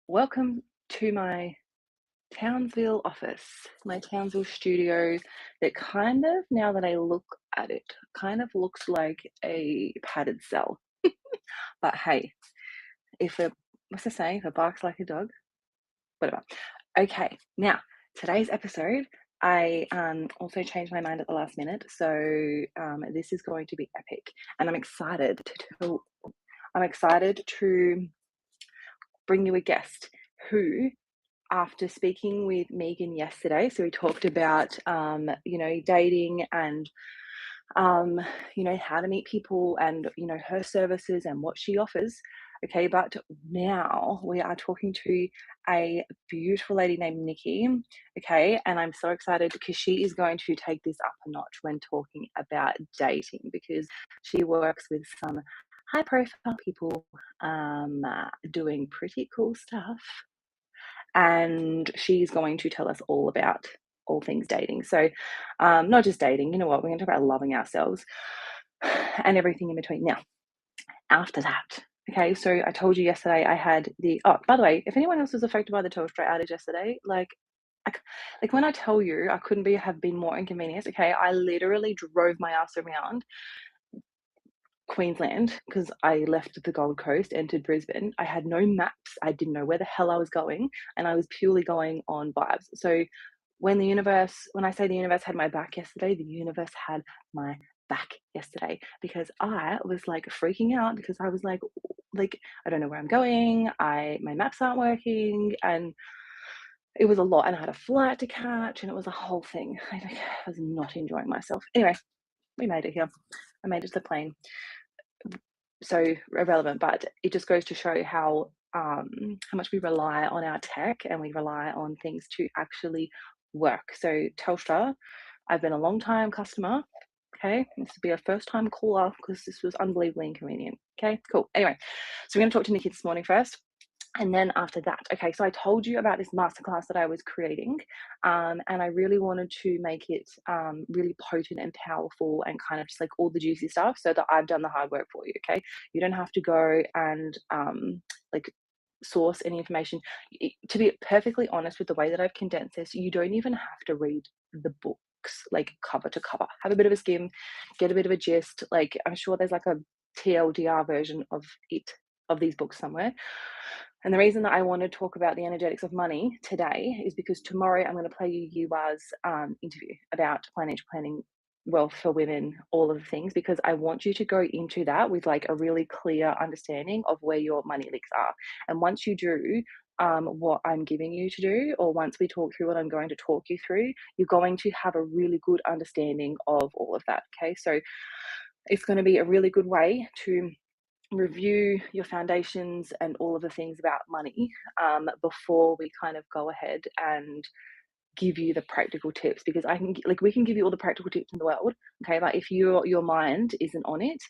Welcome to my Townsville office, my Townsville studio that kind of, now that I look at it, kind of looks like a padded cell. But hey, if a, what's the saying? If a barks like a dog, whatever. Okay, now today's episode, I also changed my mind at the last minute, so this is going to be epic, and I'm excited to bring you a guest who, after speaking with Megan yesterday, so we talked about, dating and, how to meet people and, her services and what she offers. Okay, but now we are talking to a beautiful lady named Nikki. Okay, and I'm so excited because she is going to take this up a notch when talking about dating because she works with some high profile people doing pretty cool stuff, and she's going to tell us all about all things dating. So, not just dating, you know what, we're going to talk about loving ourselves and everything in between. Now, after that, okay, so I told you yesterday I had oh, by the way, if anyone else was affected by the Telstra outage yesterday, like when I tell you I couldn't have been more inconvenienced, okay, I literally drove my ass around Queensland because I left the Gold Coast, entered Brisbane. I had no maps. I didn't know where the hell I was going, and I was purely going on vibes. So when I say the universe had my back yesterday, the universe had my back yesterday because I was like freaking out because I was like I don't know where I'm going. My maps aren't working, and it was a lot. And I had a flight to catch, and it was a whole thing. I was not enjoying myself. Anyway, we made it here. I made it to the plane, so irrelevant, but it just goes to show how much we rely on our tech and we rely on things to actually work. So Telstra, I've been a long time customer. Okay, this will be a first time caller because this was unbelievably inconvenient. Okay, cool. Anyway, so we're going to talk to Nikki this morning first. And then after that, okay, so I told you about this masterclass that I was creating, and I really wanted to make it really potent and powerful and kind of just like all the juicy stuff so that I've done the hard work for you, okay? You don't have to go and like source any information. To be perfectly honest with the way that I've condensed this, you don't even have to read the books like cover to cover. Have a bit of a skim, get a bit of a gist. Like I'm sure there's like a TLDR version of these books somewhere. And the reason that I want to talk about the energetics of money today is because tomorrow I'm going to play you Yuva's interview about financial planning, wealth for women, all of the things, because I want you to go into that with like a really clear understanding of where your money leaks are. And once you do what I'm giving you to do, or once we talk through what I'm going to talk you through, you're going to have a really good understanding of all of that. Okay, so it's going to be a really good way to review your foundations and all of the things about money before we kind of go ahead and give you the practical tips, because we can give you all the practical tips in the world, okay, but if your mind isn't on it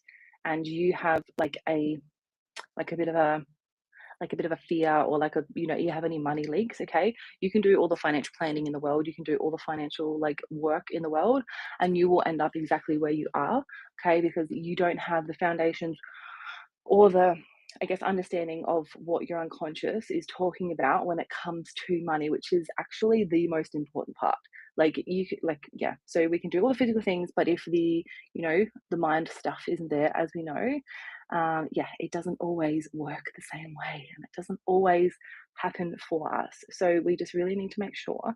and you have a bit of a fear, or you have any money leaks, okay, you can do all the financial planning in the world, you can do all the financial work in the world, and you will end up exactly where you are, okay, because you don't have the foundations or the, I guess, understanding of what your unconscious is talking about when it comes to money, which is actually the most important part. Yeah, so we can do all the physical things, but if the mind stuff isn't there, as we know, yeah, it doesn't always work the same way, and it doesn't always happen for us. So we just really need to make sure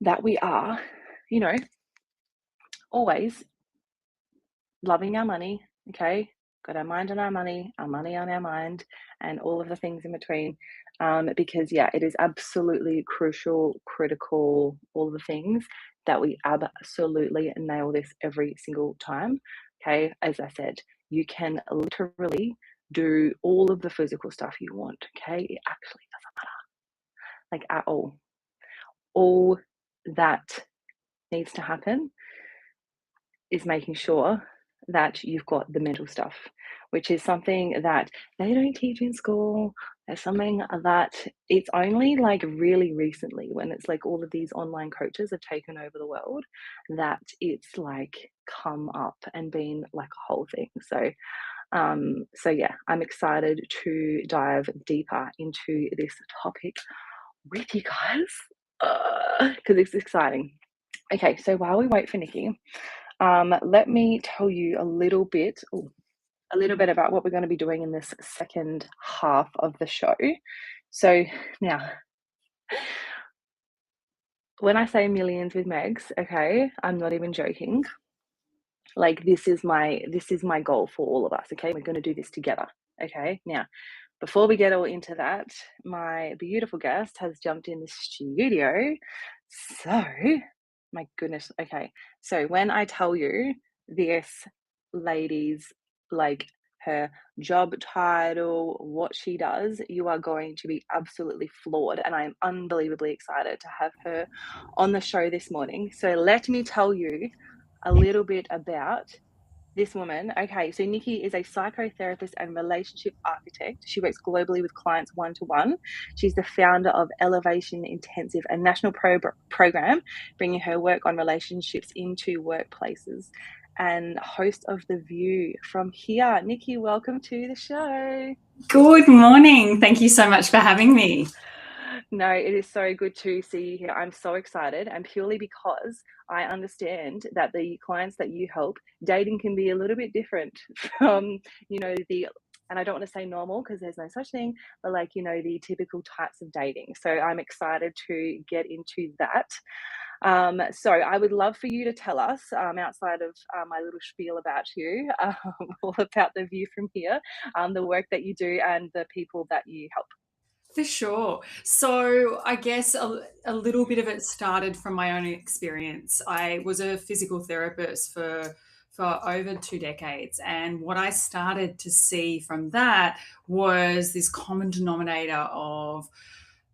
that we are, you know, always loving our money, okay? Got our mind on our money on our mind, and all of the things in between. Because, yeah, it is absolutely crucial, critical, all the things that we absolutely nail this every single time, okay? As I said, you can literally do all of the physical stuff you want, okay? It actually doesn't matter, like at all. All that needs to happen is making sure that you've got the mental stuff, which is something that they don't teach in school. There's something that it's only like really recently, when it's like all of these online coaches have taken over the world, that it's like come up and been like a whole thing. So So yeah, I'm excited to dive deeper into this topic with you guys because it's exciting. Okay, so while we wait for Nikki, let me tell you a little bit about what we're going to be doing in this second half of the show. So now, when I say millions with Megs, okay, I'm not even joking. Like this is my goal for all of us. Okay, we're going to do this together. Okay, now before we get all into that, my beautiful guest has jumped in the studio. So, my goodness. Okay. So, when I tell you this lady's like her job title, what she does, you are going to be absolutely floored. And I am unbelievably excited to have her on the show this morning. So, let me tell you a little bit about this woman. Okay, so Nikki is a psychotherapist and relationship architect. She works globally with clients one to one. She's the founder of Elevation Intensive, a national program bringing her work on relationships into workplaces, and host of The View from Here. Nikki, welcome to the show. Good morning. Thank you so much for having me. No, it is so good to see you here. I'm so excited, and purely because I understand that the clients that you help, dating can be a little bit different from, and I don't want to say normal because there's no such thing, but like, the typical types of dating. So I'm excited to get into that. So I would love for you to tell us, outside of my little spiel about you, all about The View from Here, the work that you do and the people that you help. For sure. So, I guess a little bit of it started from my own experience. I was a physical therapist for over 2 decades. And what I started to see from that was this common denominator of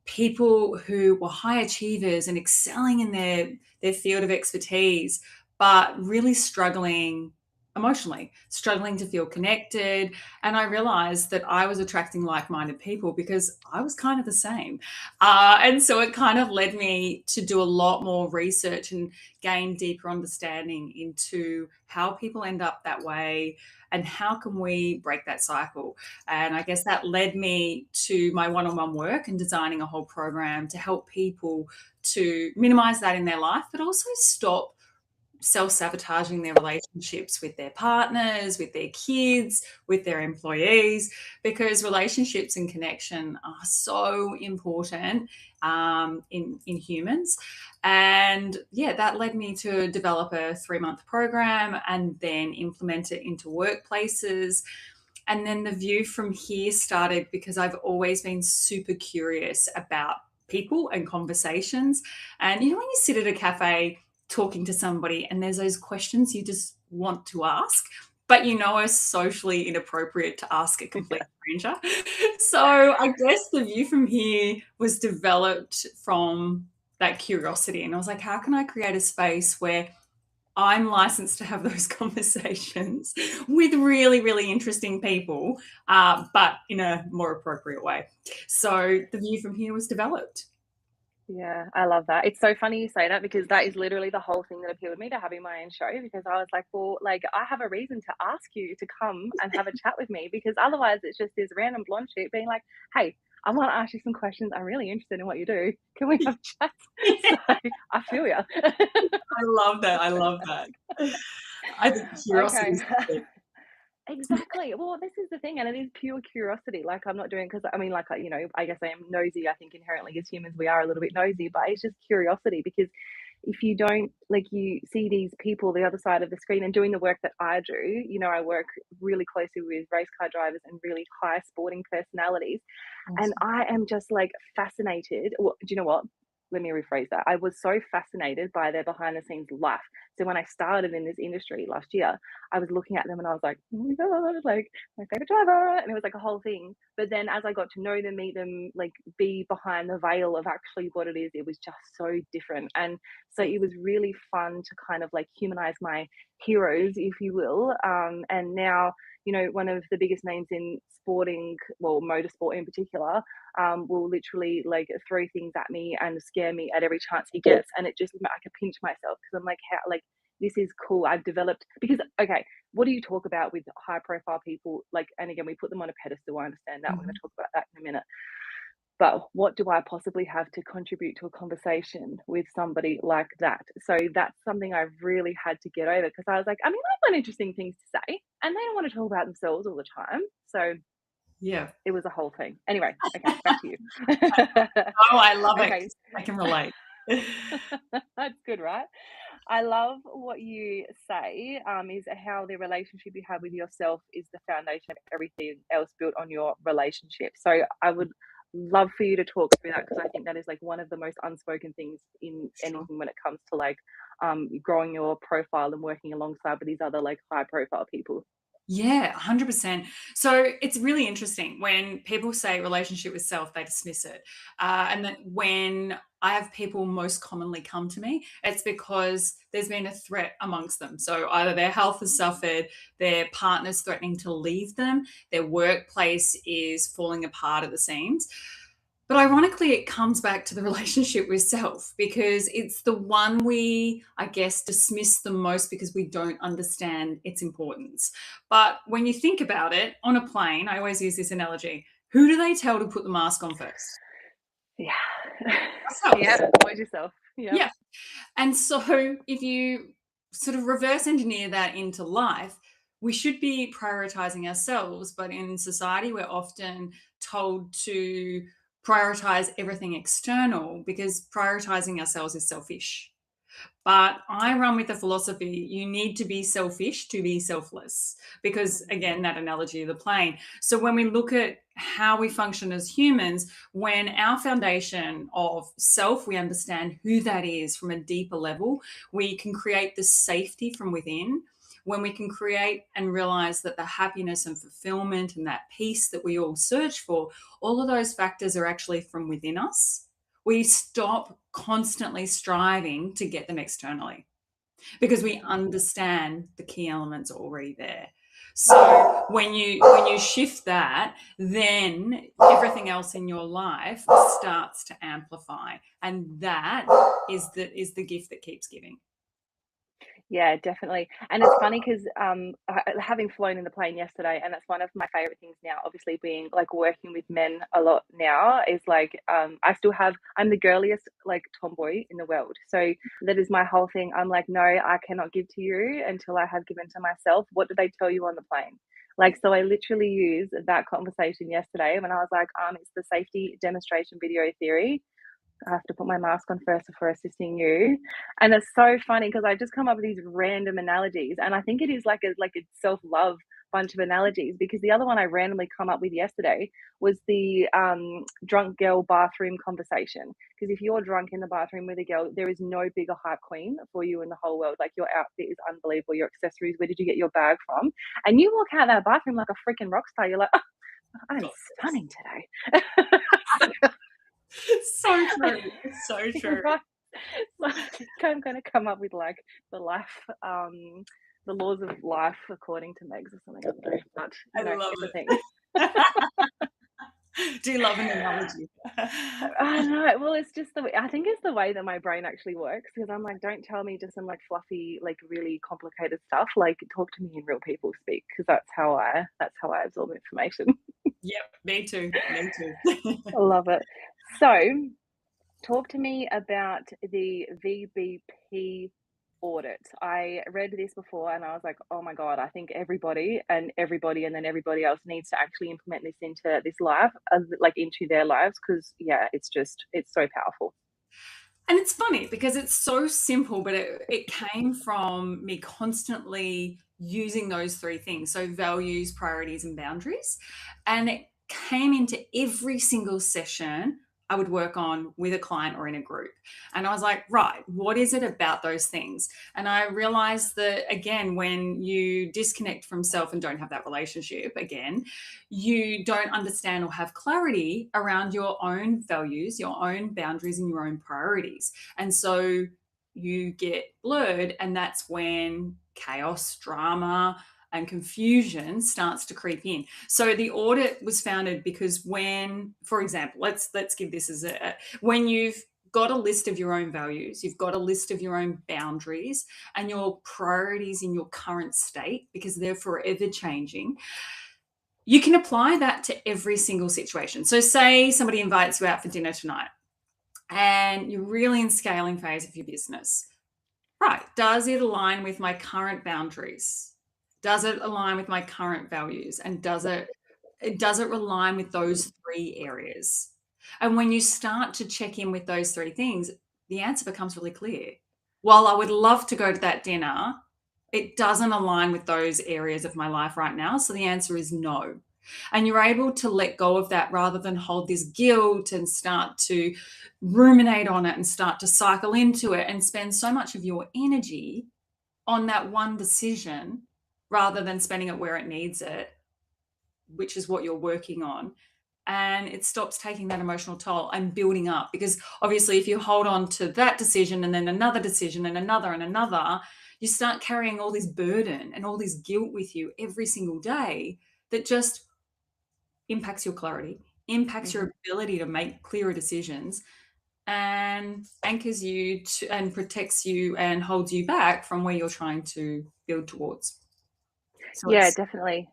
people who were high achievers and excelling in their field of expertise, but really struggling emotionally, struggling to feel connected. And I realized that I was attracting like minded people because I was kind of the same. And so it kind of led me to do a lot more research and gain deeper understanding into how people end up that way and how can we break that cycle. And I guess that led me to my one on one work and designing a whole program to help people to minimize that in their life, but also stop self-sabotaging their relationships with their partners, with their kids, with their employees, because relationships and connection are so important in humans. And yeah, that led me to develop a 3-month program and then implement it into workplaces. And then the view from here started because I've always been super curious about people and conversations. And when you sit at a cafe talking to somebody and there's those questions you just want to ask, but are socially inappropriate to ask a complete stranger. So I guess the view from here was developed from that curiosity. And I was like, how can I create a space where I'm licensed to have those conversations with really, really interesting people, but in a more appropriate way. So the view from here was developed. Yeah, I love that. It's so funny you say that because that is literally the whole thing that appealed me to having my own show because I was like, well, like I have a reason to ask you to come and have a chat with me because otherwise it's just this random blonde chick being like, hey, I want to ask you some questions. I'm really interested in what you do. Can we have a chat? So I feel you. I love that. I love that. I think curiosity Okay. is the key. Exactly. Well, this is the thing, and it is pure curiosity. Like, I'm not doing because I mean, like, I guess I am nosy. I think inherently as humans, we are a little bit nosy, but it's just curiosity because if you don't, like, you see these people the other side of the screen and doing the work that I do, I work really closely with race car drivers and really high sporting personalities. And Awesome. I am just like fascinated. Well, do you know what? Let me rephrase that. I was so fascinated by their behind the scenes life. So when I started in this industry last year, I was looking at them and I was like, oh my God, like my favorite driver. And it was like a whole thing. But then as I got to know them, meet them, like be behind the veil of actually what it is, it was just so different. And so it was really fun to kind of like humanize my heroes, if you will. And now, one of the biggest names in sporting, well, motorsport in particular, will literally like throw things at me and scare me at every chance he gets. And it just, I can pinch myself because I'm like, how, like, this is cool. I've developed because okay, what do you talk about with high profile people? Like, and again, we put them on a pedestal. I understand that. We're going Mhm. to talk about that in a minute. But what do I possibly have to contribute to a conversation with somebody like that? So that's something I really had to get over because I was like, I mean, I've got interesting things to say, and they don't want to talk about themselves all the time. So Yeah. it was a whole thing. Anyway, okay, back to you. Oh, I love it Okay, 'cause I can relate. that's good, right? I love what you say, is how the relationship you have with yourself is the foundation of everything else built on your relationship. So I would love for you to talk through that because I think that is like one of the most unspoken things in Sure. anything when it comes to like growing your profile and working alongside with these other like high profile people. Yeah, 100%. So it's really interesting when people say relationship with self, they dismiss it. And then when I have people most commonly come to me, it's because there's been a threat amongst them. So either their health has suffered, their partner's threatening to leave them, their workplace is falling apart at the seams. But ironically, it comes back to the relationship with self because it's the one we, I guess, dismiss the most because we don't understand its importance. But when you think about it, on a plane, I always use this analogy, who do they tell to put the mask on first? Yeah. Ourselves. Yeah. Always yourself. Yep. Yeah. And so if you sort of reverse engineer that into life, we should be prioritizing ourselves. But in society, we're often told to prioritize everything external because prioritizing ourselves is selfish. But I run with the philosophy you need to be selfish to be selfless, because again, that analogy of the plane. So when we look at how we function as humans, when our foundation of self, we understand who that is from a deeper level, we can create the safety from within. When we can create and realize that the happiness and fulfillment and that peace that we all search for, all of those factors are actually from within us. We stop constantly striving to get them externally because we understand the key elements are already there. So when you shift that, then everything else in your life starts to amplify, and that is the gift that keeps giving. Yeah, definitely. And it's funny because having flown in the plane yesterday, and that's one of my favorite things now, obviously being like working with men a lot now, is like I'm the girliest like tomboy in the world. So that is my whole thing. I'm like, no, I cannot give to you until I have given to myself. What did they tell you on the plane? Like, so I literally used that conversation yesterday when I was like, it's the safety demonstration video theory. I have to put my mask on first before assisting you. And it's so funny because I just come up with these random analogies. And I think it is like a self-love bunch of analogies because the other one I randomly come up with yesterday was the drunk girl bathroom conversation. Because if you're drunk in the bathroom with a girl, there is no bigger hype queen for you in the whole world. Like your outfit is unbelievable, your accessories, where did you get your bag from? And you walk out of that bathroom like a freaking rock star. You're like, oh, I'm stunning today. So true. So true. Right. So I think I'm gonna come up with like the life, the laws of life according to Megs or something. I don't know, but I love it's a thing. it. Do you love an analogy? I don't know. Well, it's just the way I think it's the way that my brain actually works because I'm like, don't tell me just some like fluffy, like really complicated stuff. Like, talk to me in real people speak because that's how I absorb information. Yep, me too. Me too. I love it. So, talk to me about the VBP audit. I read this before and I was like, oh my God, I think everybody and then everybody else needs to actually implement this into this life, like into their lives, because yeah, it's so powerful. And it's funny because it's so simple, but it came from me constantly using those three things. So values, priorities, and boundaries. And it came into every single session I would work on with a client or in a group. And I was like, right, what is it about those things? And I realized that, again, when you disconnect from self and don't have that relationship, again, you don't understand or have clarity around your own values, your own boundaries, and your own priorities. And so you get blurred, and that's when chaos, drama, and confusion starts to creep in. So the audit was founded because when, for example, let's give this as when you've got a list of your own values, you've got a list of your own boundaries and your priorities in your current state, because they're forever changing, you can apply that to every single situation. So say somebody invites you out for dinner tonight and you're really in scaling phase of your business. Right. Does it align with my current boundaries? Does it align with my current values? And does it align with those three areas? And when you start to check in with those three things, the answer becomes really clear. While I would love to go to that dinner, it doesn't align with those areas of my life right now. So the answer is no. And you're able to let go of that rather than hold this guilt and start to ruminate on it and start to cycle into it and spend so much of your energy on that one decision rather than spending it where it needs it, which is what you're working on. And it stops taking that emotional toll and building up, because obviously if you hold on to that decision and then another decision and another, you start carrying all this burden and all this guilt with you every single day that just impacts your clarity, impacts your ability to make clearer decisions, and anchors you to, and protects you and holds you back from where you're trying to build towards. So Yeah, it's definitely.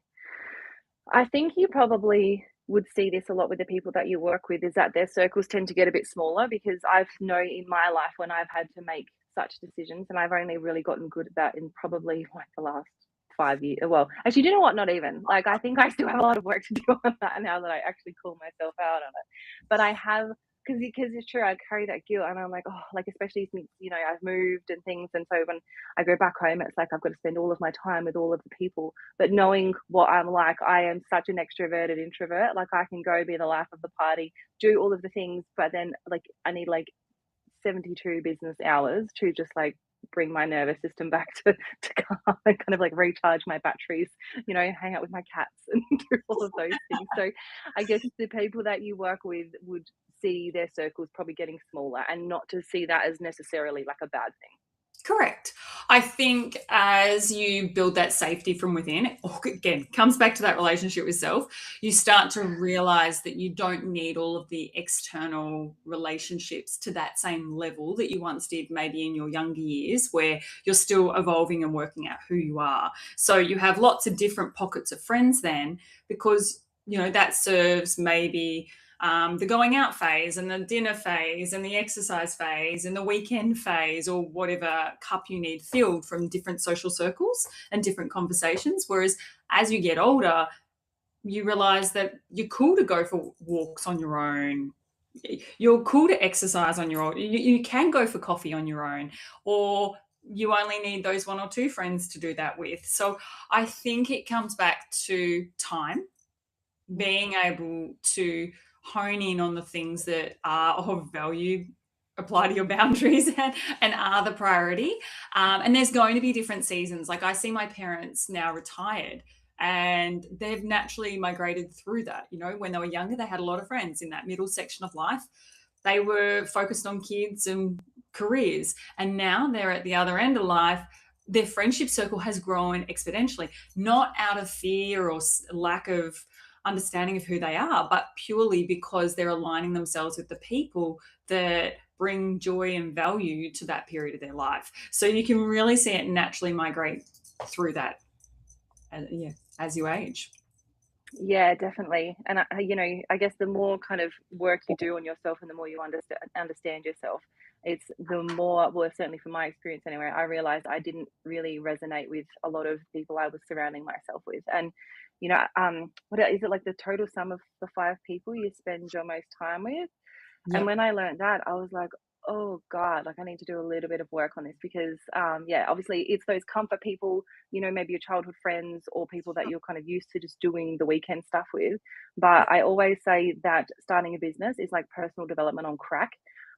I think you probably would see this a lot with the people that you work with, is that their circles tend to get a bit smaller, because I've known in my life when I've had to make such decisions, and I've only really gotten good at that in probably like the last 5 years. Well, actually, do you know what? Not even. Like, I think I still have a lot of work to do on that now that I actually call myself out on it. But I have, because it's true, I carry that guilt, and I'm like, oh, like especially since I've moved and things, and so when I go back home, it's like I've got to spend all of my time with all of the people. But knowing what I'm like, I am such an extroverted introvert. Like, I can go be the life of the party, do all of the things, but then like I need like 72 business hours to just like bring my nervous system back to calm and kind of like recharge my batteries, hang out with my cats and do all of those things. So I guess the people that you work with would see their circles probably getting smaller, and not to see that as necessarily like a bad thing. correct. I think as you build that safety from within, it again comes back to that relationship with self. You start to realize that you don't need all of the external relationships to that same level that you once did, maybe in your younger years, where you're still evolving and working out who you are. So you have lots of different pockets of friends then, because that serves maybe the going out phase and the dinner phase and the exercise phase and the weekend phase, or whatever cup you need filled from different social circles and different conversations. Whereas as you get older, you realize that you're cool to go for walks on your own. You're cool to exercise on your own. You can go for coffee on your own, or you only need those one or two friends to do that with. So I think it comes back to time, being able to hone in on the things that are of value, apply to your boundaries, and are the priority. And there's going to be different seasons. Like, I see my parents now retired, and they've naturally migrated through that. When they were younger, they had a lot of friends in that middle section of life. They were focused on kids and careers. And now they're at the other end of life. Their friendship circle has grown exponentially, not out of fear or lack of understanding of who they are, but purely because they're aligning themselves with the people that bring joy and value to that period of their life. So you can really see it naturally migrate through that, as you age. Yeah, definitely. And I guess the more kind of work you do on yourself and the more you understand yourself, it's the more, well, certainly from my experience anyway, I realized I didn't really resonate with a lot of people I was surrounding myself with. And, what is it, like the total sum of the five people you spend your most time with? And Yep. when I learned that, I was like, oh God, like I need to do a little bit of work on this, because, yeah, obviously it's those comfort people, maybe your childhood friends or people that you're kind of used to just doing the weekend stuff with. But I always say that starting a business is like personal development on crack.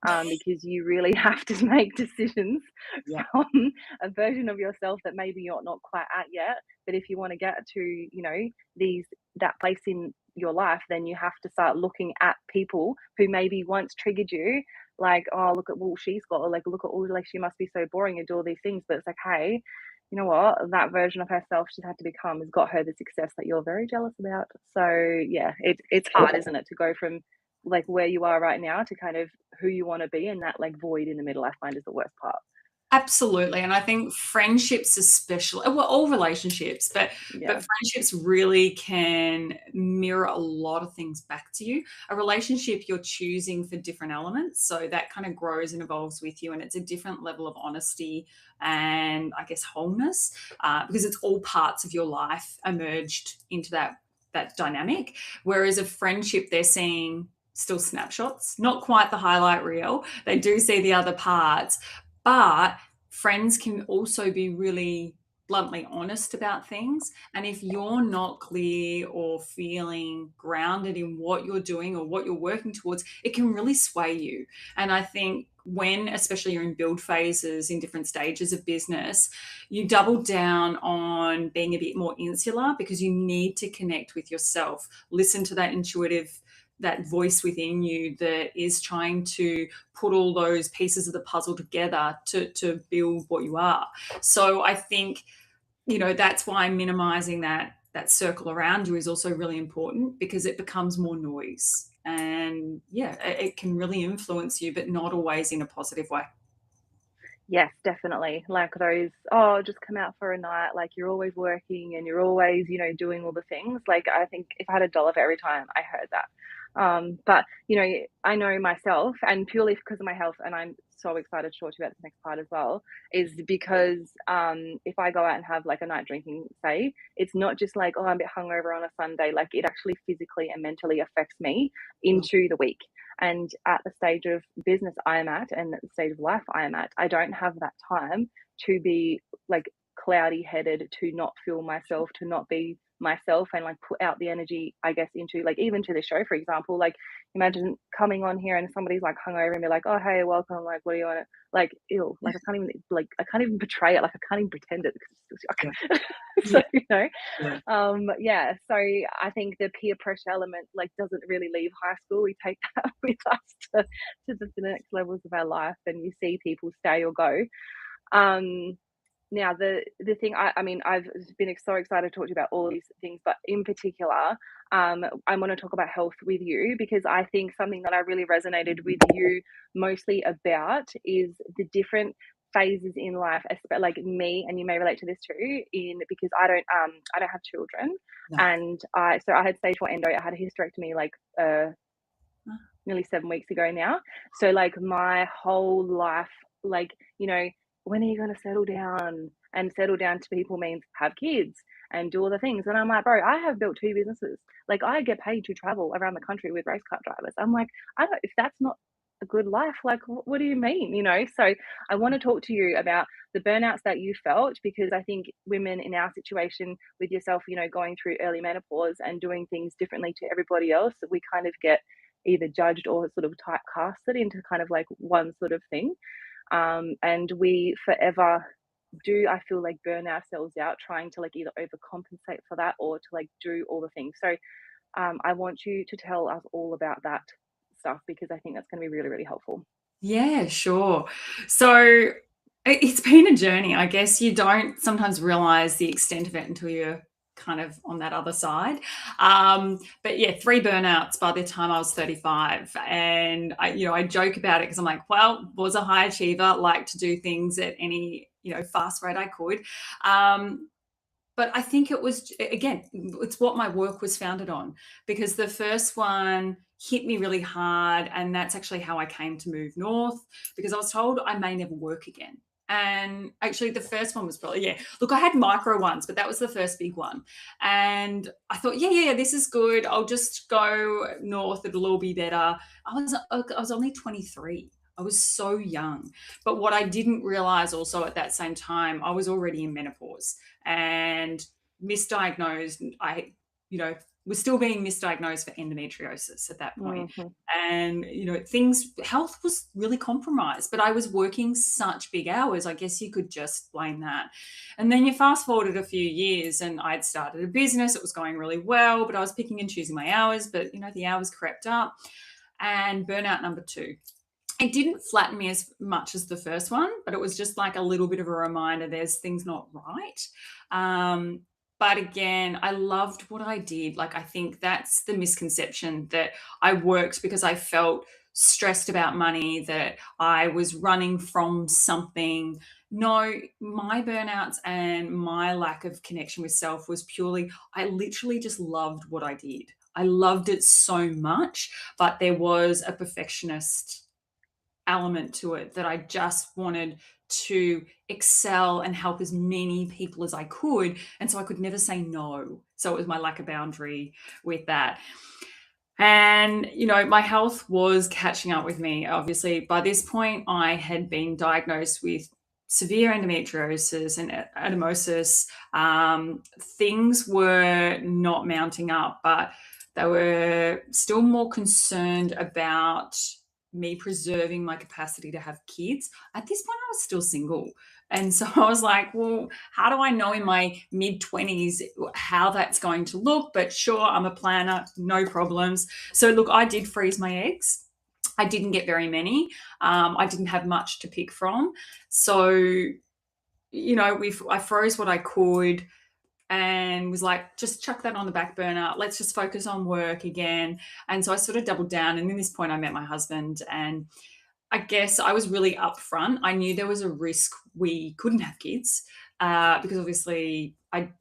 Because you really have to make decisions Yep. from a version of yourself that maybe you're not quite at yet. But if you want to get to, these that place in your life, then you have to start looking at people who maybe once triggered you, like, oh, look at what she's got, or like, look at all, like, she must be so boring and do all these things. But it's like, hey, you know what? That version of herself she's had to become has got her the success that you're very jealous about. So yeah, it's hard, isn't it, to go from like where you are right now to kind of who you want to be, and that like void in the middle I find is the worst part. Absolutely, and I think friendships especially, well, all relationships, but Yeah. friendships really can mirror a lot of things back to you. A relationship you're choosing for different elements, so that kind of grows and evolves with you, and it's a different level of honesty and I guess wholeness, because it's all parts of your life emerged into that dynamic. Whereas a friendship, they're seeing still snapshots, not quite the highlight reel. They do see the other parts, but friends can also be really bluntly honest about things. And if you're not clear or feeling grounded in what you're doing or what you're working towards, it can really sway you. And I think when, especially you're in build phases in different stages of business, you double down on being a bit more insular because you need to connect with yourself, listen to that intuitive, that voice within you that is trying to put all those pieces of the puzzle together to build what you are. So I think, that's why minimizing that circle around you is also really important, because it becomes more noise. And yeah, it can really influence you, but not always in a positive way. Yes, definitely. Like those, "Oh, just come out for a night," like, you're always working and you're always, doing all the things. Like, I think if I had a dollar for every time I heard that. But, I know myself, and purely because of my health, and I'm so excited to talk to you about this next part as well, is because, if I go out and have, like, a night drinking, say, it's not just like, "Oh, I'm a bit hungover on a Sunday," like, it actually physically and mentally affects me Mm. into the week. And at the stage of business I am at, and at the stage of life I am at, I don't have that time to be like cloudy headed, to not feel myself, to not be myself, and like put out the energy, I guess, into like even to the show, for example. Like, imagine coming on here and somebody's like hungover and be like, "Oh, hey, welcome," like, "What do you want to," like, ill, like, I can't even portray it, like, I can't even pretend it Yeah. because it's so, Yeah. Yeah. yeah, so I think the peer pressure element, like, doesn't really leave high school. We take that with us to the next levels of our life, and you see people stay or go. Um, Now the thing, I mean, I've been so excited to talk to you about all these things, but in particular, I wanna talk about health with you, because I think something that I really resonated with you mostly about is the different phases in life, like me, and you may relate to this too, in because I don't have children, No. and I had stage 4 endo. I had a hysterectomy, like, nearly 7 weeks ago now. So, like, my whole life, like, when are you gonna settle down? And settle down to people means have kids and do all the things. And I'm like, bro, I have built 2 businesses. Like, I get paid to travel around the country with race car drivers. I'm like, I don't, if that's not a good life, like, what do you mean? So I want to talk to you about the burnouts that you felt, because I think women in our situation with yourself, going through early menopause and doing things differently to everybody else, we kind of get either judged or sort of typecasted into kind of like one sort of thing. And we forever do, I feel like, burn ourselves out trying to like either overcompensate for that or to like do all the things. So I want you to tell us all about that stuff, because I think that's going to be really, really helpful. Yeah, sure. So it's been a journey. I guess you don't sometimes realize the extent of it until you're kind of on that other side. But yeah, 3 burnouts by the time I was 35. And I joke about it because I'm like, well, was a high achiever, like to do things at any, fast rate I could. But I think it was, again, it's what my work was founded on, because the first one hit me really hard. And that's actually how I came to move north, because I was told I may never work again. And actually, the first one was probably, yeah. Look, I had micro ones, but that was the first big one. And I thought, yeah, this is good. I'll just go north. It'll all be better. I was only 23. I was so young. But what I didn't realize also at that same time, I was already in menopause and misdiagnosed. You know, was still being misdiagnosed for endometriosis at that point. Hmm. And, health was really compromised, but I was working such big hours. I guess you could just blame that. And then you fast forwarded a few years and I'd started a business. It was going really well, but I was picking and choosing my hours, but, the hours crept up. And burnout number 2, it didn't flatten me as much as the first one, but it was just like a little bit of a reminder there's things not right. Um, But again, I loved what I did. Like, I think that's the misconception, that I worked because I felt stressed about money, that I was running from something. No, my burnouts and my lack of connection with self was purely, I literally just loved what I did. I loved it so much, but there was a perfectionist element to it, that I just wanted to excel and help as many people as I could. And so I could never say no. So it was my lack of boundary with that. And, my health was catching up with me. Obviously, by this point, I had been diagnosed with severe endometriosis and adenosis. Things were not mounting up, but they were still more concerned about me preserving my capacity to have kids. At this point, I was still single. And so I was like, well, how do I know in my mid 20s how that's going to look? But sure, I'm a planner, no problems. So, look, I did freeze my eggs. I didn't get very many. I didn't have much to pick from. So, I froze what I could and was like, just chuck that on the back burner. Let's just focus on work again. And so I sort of doubled down. And at this point, I met my husband, and I guess I was really upfront. I knew there was a risk we couldn't have kids, because obviously,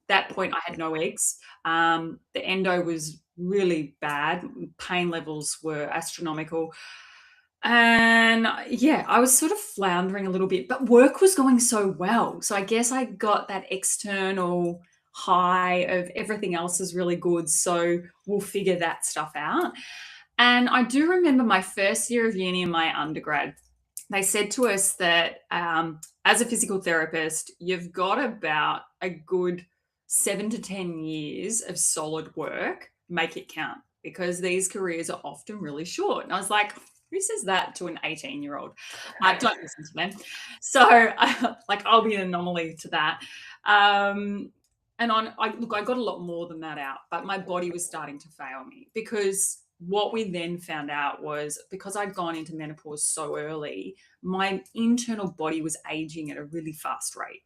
that point I had no eggs. The endo was really bad. Pain levels were astronomical. And yeah, I was sort of floundering a little bit, but work was going so well. So I guess I got that external high of everything else is really good. So we'll figure that stuff out. And I do remember my first year of uni in my undergrad, they said to us that as a physical therapist, you've got about a good 7 to 10 years of solid work, make it count, because these careers are often really short. And I was like, who says that to an 18-year-old? Don't listen to them. So, like, I'll be an anomaly to that. And I got a lot more than that out, but my body was starting to fail me, because what we then found out was, because I'd gone into menopause so early, my internal body was aging at a really fast rate.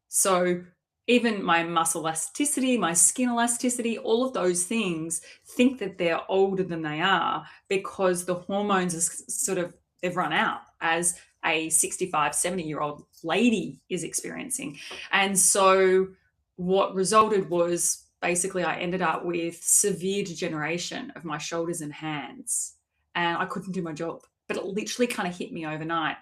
So even my muscle elasticity, my skin elasticity, all of those things think that they're older than they are, because the hormones are they've run out, as a 65, 70-year-old lady is experiencing. And so what resulted was, basically, I ended up with severe degeneration of my shoulders and hands, and I couldn't do my job. But it literally kind of hit me overnight.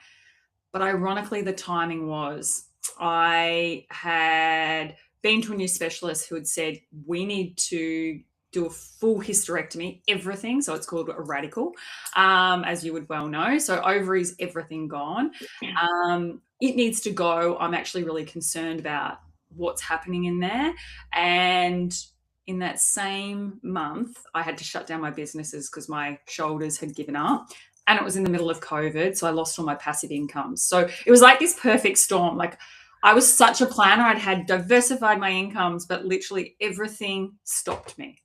But ironically, the timing was, I had been to a new specialist who had said, we need to do a full hysterectomy, everything. So it's called a radical, as you would well know. So ovaries, everything gone. It needs to go. I'm actually really concerned about what's happening in there. And in that same month, I had to shut down my businesses because my shoulders had given up. And it was in the middle of COVID, so I lost all my passive income. So it was like this perfect storm. Like, I was such a planner. I'd had diversified my incomes, but literally everything stopped me.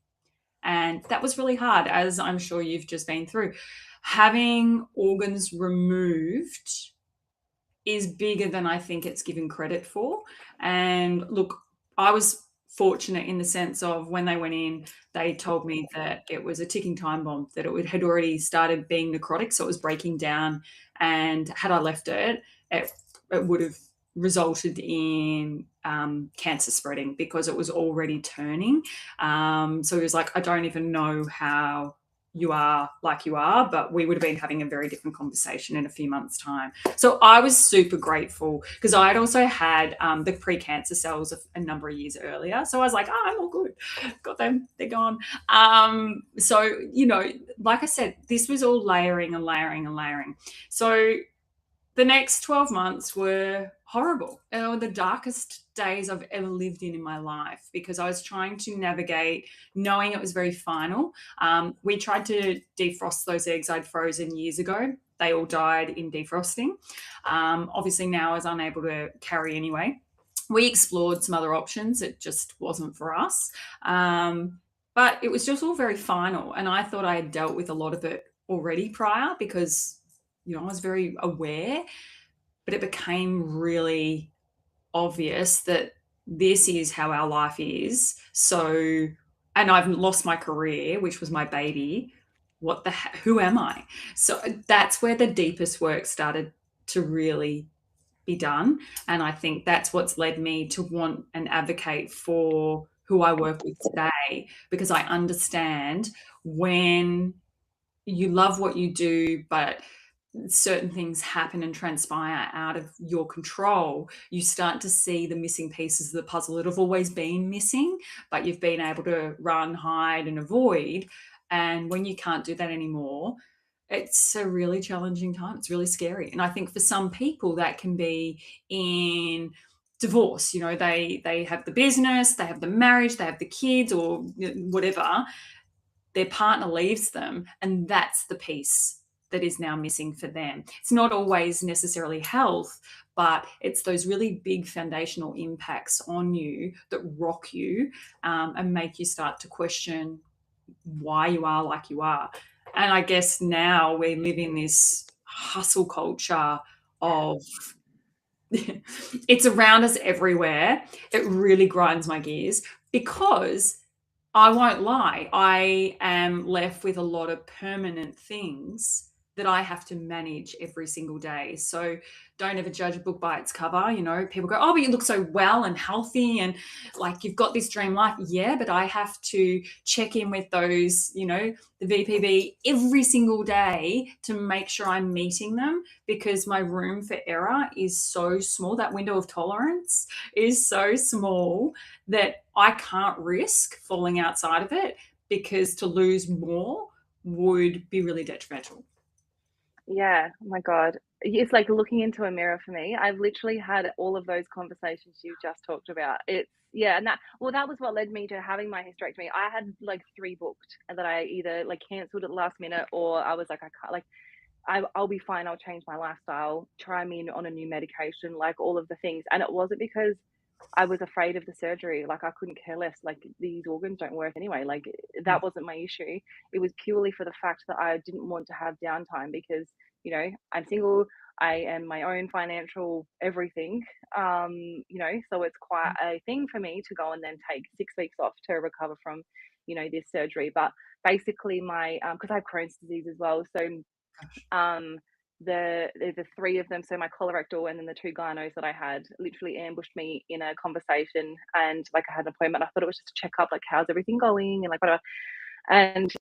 And that was really hard, as I'm sure you've just been through. Having organs removed is bigger than I think it's given credit for. And look, I was fortunate in the sense of, when they went in, they told me that it was a ticking time bomb, that it had already started being necrotic, so it was breaking down. And had I left it, it would have resulted in cancer spreading, because it was already turning. So it was like, I don't even know how you are like you are, but we would have been having a very different conversation in a few months' time. So I was super grateful, because I had also had the pre-cancer cells a number of years earlier. So I was like, I'm all good. Got them. They're gone. So, like I said, this was all layering and layering and layering. So the next 12 months were horrible. They were the darkest days I've ever lived in my life, because I was trying to navigate, knowing it was very final. We tried to defrost those eggs I'd frozen years ago. They all died in defrosting. Obviously, now I was unable to carry anyway. We explored some other options. It just wasn't for us. But it was just all very final. And I thought I had dealt with a lot of it already prior, because I was very aware, but it became really obvious that this is how our life is. So, and I've lost my career, which was my baby. Who am I? So that's where the deepest work started to really be done. And I think that's what's led me to want and advocate for who I work with today, because I understand when you love what you do, but certain things happen and transpire out of your control, you start to see the missing pieces of the puzzle that have always been missing, but you've been able to run, hide, and avoid. And when you can't do that anymore, it's a really challenging time. It's really scary. And I think for some people that can be in divorce. They have the business, they have the marriage, they have the kids, or whatever. Their partner leaves them, and that's the piece that is now missing for them. It's not always necessarily health, but it's those really big foundational impacts on you that rock you, and make you start to question why you are like you are. And I guess now we live in this hustle culture of it's around us everywhere. It really grinds my gears, because I won't lie, I am left with a lot of permanent things that I have to manage every single day. So don't ever judge a book by its cover. People go, oh, but you look so well and healthy and like you've got this dream life. Yeah, but I have to check in with those, the VPB every single day to make sure I'm meeting them, because my room for error is so small. That window of tolerance is so small that I can't risk falling outside of it, because to lose more would be really detrimental. Yeah, oh my God. It's like looking into a mirror for me. I've literally had all of those conversations you just talked about. It's yeah, and that was what led me to having my hysterectomy. I had like 3 booked and that I either like cancelled at the last minute, or I was like, I can't like I'll be fine. I'll change my lifestyle, try me in on a new medication, like all of the things. And it wasn't because I was afraid of the surgery. Like I couldn't care less. Like these organs don't work anyway. Like Mm. that wasn't my issue. It was purely for the fact that I didn't want to have downtime because, I'm single. I am my own financial everything. So it's quite a thing for me to go and then take 6 weeks off to recover from, this surgery. But basically my because I have Crohn's disease as well. So Gosh. um, the 3 of them, so my colorectal and then the 2 gynos that I had literally ambushed me in a conversation, and, like, I had an appointment. I thought it was just a checkup, like, "How's everything going?" and, like, whatever, and,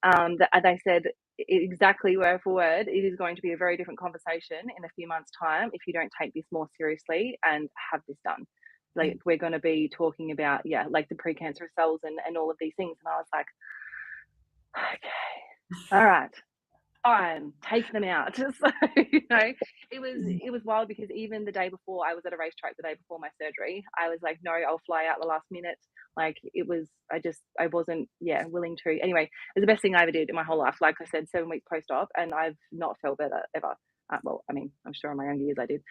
they said exactly word for word, "It is going to be a very different conversation in a few months' time if you don't take this more seriously and have this done. Yeah. Like, we're gonna be talking about, yeah, like, the precancerous cells and all of these things," and I was like, "Okay, alright." Fine, take them out. So, it was wild because even the day before, I was at a racetrack the day before my surgery. I was like, "No, I'll fly out the last minute." Like, I wasn't, yeah, willing to. Anyway, it was the best thing I ever did in my whole life. Like I said, 7 weeks post-op, and I've not felt better ever. Well, I mean, I'm sure in my younger years I did.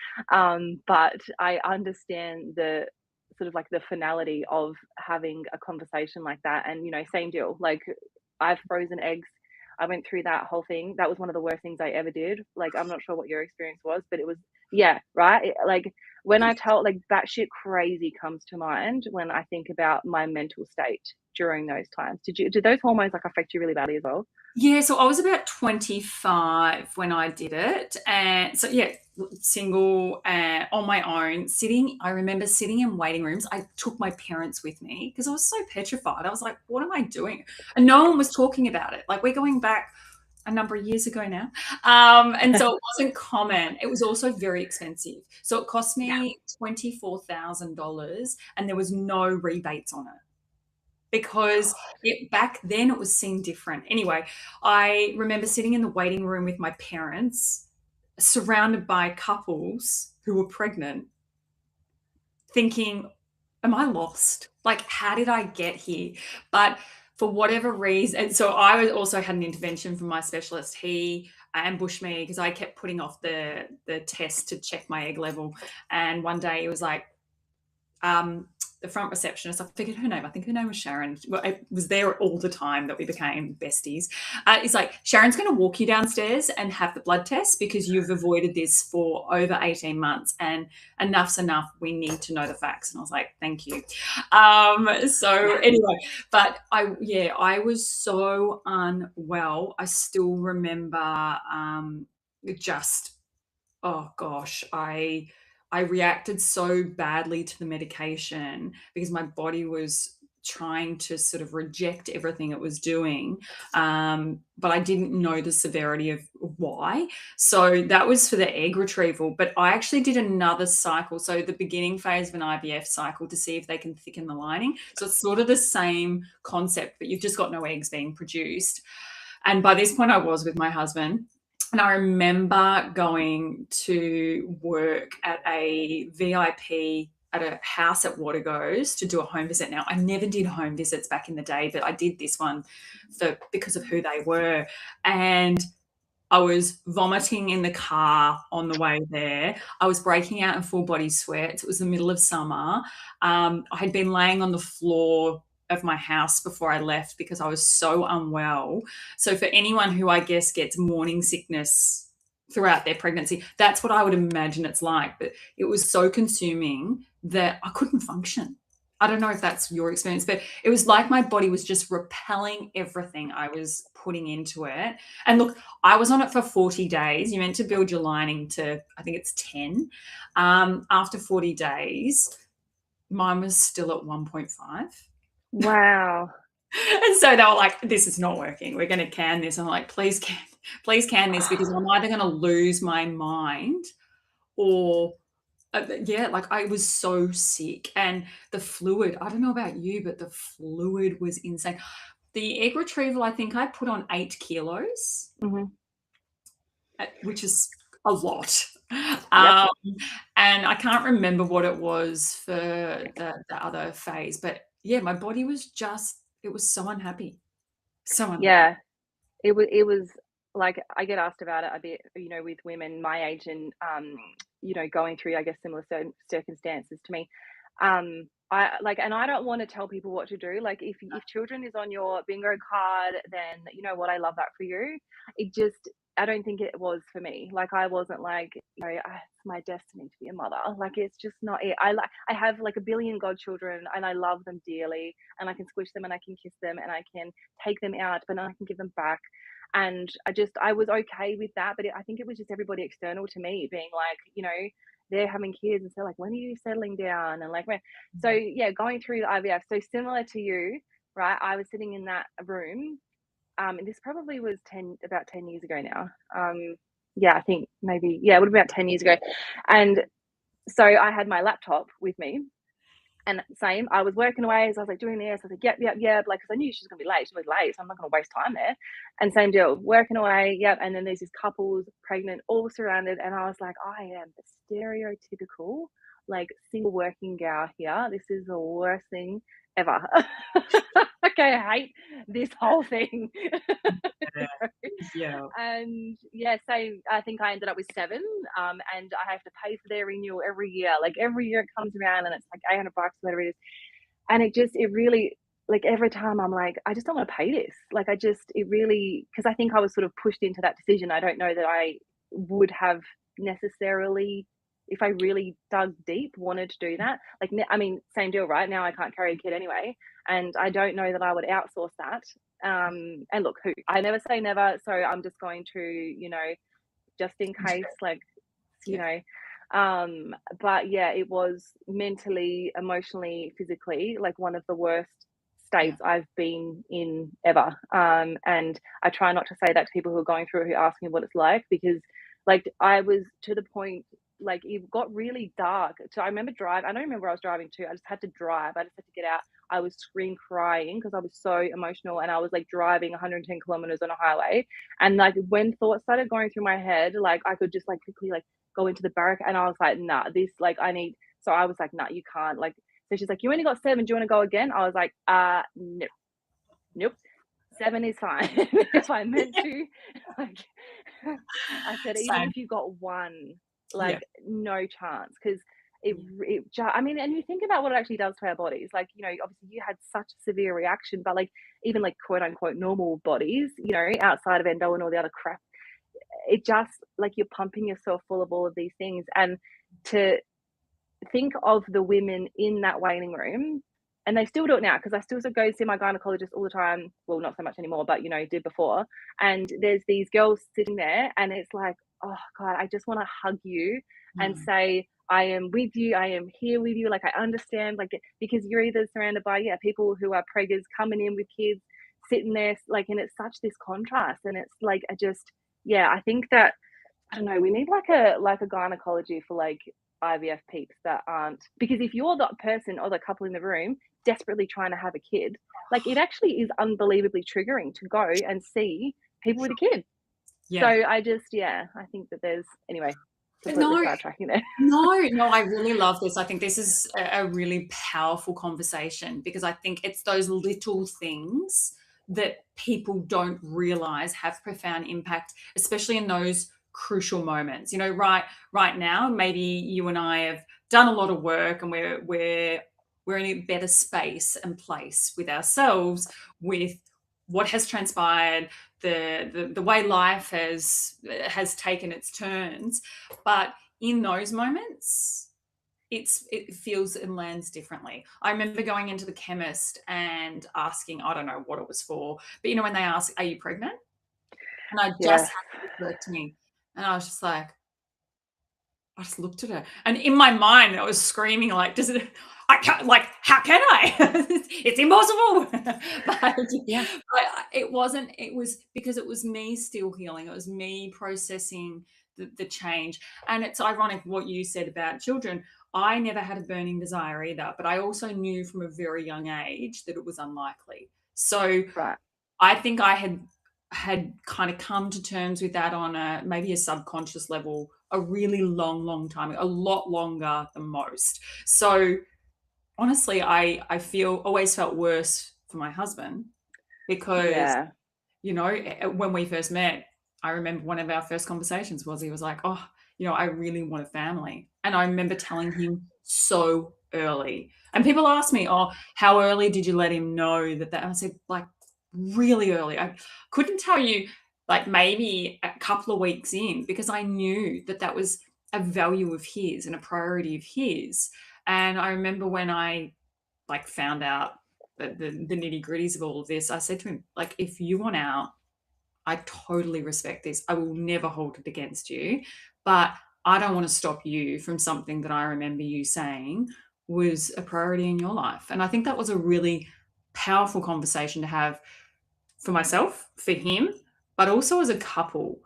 But I understand the sort of like the finality of having a conversation like that, and, same deal. Like, I've frozen eggs. I went through that whole thing. That was one of the worst things I ever did. Like, I'm not sure what your experience was, but it was, yeah, right? Like, when I tell, like, batshit crazy comes to mind when I think about my mental state during those times. Did those hormones, like, affect you really badly as well? Yeah, so I was about 25 when I did it. And so, yeah, single, on my own, sitting. I remember sitting in waiting rooms. I took my parents with me because I was so petrified. I was like, what am I doing? And no one was talking about it. Like, we're going back a number of years ago now. And so it wasn't common. It was also very expensive. So it cost Yeah. me $24,000, and there was no rebates on it, because back then it was seen different. Anyway, I remember sitting in the waiting room with my parents, surrounded by couples who were pregnant, thinking, am I lost? Like, how did I get here? But for whatever reason, and so also had an intervention from my specialist. He ambushed me because I kept putting off the test to check my egg level. And one day he was like, the front receptionist, I forget her name. I think her name was Sharon. Well, I was there all the time that we became besties. It's like, Sharon's going to walk you downstairs and have the blood test because you've avoided this for over 18 months and enough's enough. We need to know the facts. And I was like, thank you. So anyway, but I was so unwell. I still remember just, oh gosh, I reacted so badly to the medication because my body was trying to sort of reject everything it was doing. But I didn't know the severity of why. So that was for the egg retrieval. But I actually did another cycle. So the beginning phase of an IVF cycle to see if they can thicken the lining. So it's sort of the same concept, but you've just got no eggs being produced. And by this point, I was with my husband. And I remember going to work at a VIP at a house at Watergoes to do a home visit. Now, I never did home visits back in the day, but I did this one because of who they were. And I was vomiting in the car on the way there. I was breaking out in full body sweats. It was the middle of summer. I had been laying on the floor of my house before I left because I was so unwell. So for anyone who I guess gets morning sickness throughout their pregnancy, that's what I would imagine it's like. But it was so consuming that I couldn't function. I don't know if that's your experience, but it was like my body was just repelling everything I was putting into it. And look, I was on it for 40 days. You're meant to build your lining to, I think it's 10. After 40 days, mine was still at 1.5. Wow. And so they were like, this is not working. We're going to can this. I'm like, please can this, because I'm either going to lose my mind or like I was so sick. And the fluid, I don't know about you, but the fluid was insane. The egg retrieval, I think I put on 8 kilos, which is a lot. Yep. And I can't remember what it was for the other phase, but yeah, my body was it was so unhappy. So unhappy. Yeah. It was like, I get asked about it a bit, with women my age and, going through, I guess, similar circumstances to me. And I don't want to tell people what to do. Like, if children is on your bingo card, then you know what, I love that for you. It just, I don't think it was for me. Like, I wasn't like, it's my destiny to be a mother. Like, it's just not it. I have like a billion godchildren and I love them dearly, and I can squish them and I can kiss them and I can take them out, but then I can give them back. And I was okay with that, but I think it was just everybody external to me being like, they're having kids, and so like, when are you settling down? And like, when, so yeah, going through the IVF, so similar to you, right? I was sitting in that room, and this probably was about 10 years ago now. Yeah, I think maybe, yeah, it would have been about 10 years ago. And so I had my laptop with me, and same, I was working away, so I was like doing this. I was like, yep, like, because I knew she was gonna be late. She was late, so I'm not gonna waste time there. And same deal, working away, yep. And then there's these couples, pregnant, all surrounded, and I was like, I am the stereotypical like single working gal here. This is the worst thing ever. Okay, I hate this whole thing. Yeah. And yeah, so I think I ended up with 7, and I have to pay for their renewal every year. Like, every year it comes around and it's like $800, whatever it is. And it really, like, every time I'm like, I just don't want to pay this. Like, it really, because I think I was sort of pushed into that decision. I don't know that I would have necessarily, if I really dug deep, wanted to do that. Like, I mean, same deal, right? Now I can't carry a kid anyway, and I don't know that I would outsource that. And look, I never say never, so I'm just going to, just in case, like, you Yeah. know. But yeah, it was mentally, emotionally, physically, like, one of the worst Yeah. states I've been in ever. And I try not to say that to people who are going through it, who ask me what it's like, because like, I was to the point, like, it got really dark. So I remember I don't remember where I was driving to. I just had to drive. I just had to get out. I was scream crying because I was so emotional, and I was like driving 110 kilometers on a highway. And like, when thoughts started going through my head, like, I could just like quickly like go into the barrack, and I was like, nah, this, like, I need. So I was like, nah, you can't. Like, so she's like, you only got 7. Do you want to go again? I was like, no, nope. 7 is fine. If I meant to, like, I said, even Same. if you got 1, Yeah. like, no chance, because Yeah. I mean, and you think about what it actually does to our bodies. Like, obviously you had such a severe reaction, but like even like quote unquote normal bodies, outside of endo and all the other crap, it just like you're pumping yourself full of all of these things. And to think of the women in that waiting room, and they still do it now because I still go see my gynecologist all the time. Well, not so much anymore, but did before. And there's these girls sitting there, and it's like, oh God, I just want to hug you and Mm. say, I am with you. I am here with you. Like, I understand, like, because you're either surrounded by, yeah, people who are preggers coming in with kids, sitting there, like, and it's such this contrast. And it's like, yeah, I think that I don't know, we need like a gynecology for like IVF peeps that aren't, because if you're the person or the couple in the room desperately trying to have a kid, like it actually is unbelievably triggering to go and see people with a kid. So Yeah. yeah, I think that there's anyway, completely No, sidetracking there. no, I really love this. I think this is a really powerful conversation because I think it's those little things that people don't realize have profound impact, especially in those crucial moments. Right now, maybe you and I have done a lot of work and we're in a better space and place with ourselves, with what has transpired, the way life has taken its turns. But in those moments, it feels and lands differently. I remember going into the chemist and asking, I don't know what it was for, but when they ask, "Are you pregnant?" And I just Yes. had a hysterectomy, and I was just like, I just looked at her, and in my mind, I was screaming like, "Does it? I can't. Like, how can I? It's impossible." Yeah. But it wasn't. It was because it was me still healing. It was me processing the change, and it's ironic what you said about children. I never had a burning desire either, but I also knew from a very young age that it was unlikely. So Right. I think I had kind of come to terms with that on a maybe a subconscious level a really long time, a lot longer than most. So honestly, I feel always felt worse for my husband because Yeah. when we first met, I remember one of our first conversations was he was like, "Oh, I really want a family." And I remember telling him so early. And people ask me, "Oh, how early did you let him know that?" And I said, like, really early. I couldn't tell you, like, maybe a couple of weeks in, because I knew that that was a value of his and a priority of his. And I remember when I like found out the nitty gritties of all of this, I said to him, like, if you want out, I totally respect this. I will never hold it against you, but I don't want to stop you from something that I remember you saying was a priority in your life. And I think that was a really powerful conversation to have for myself, for him, but also as a couple.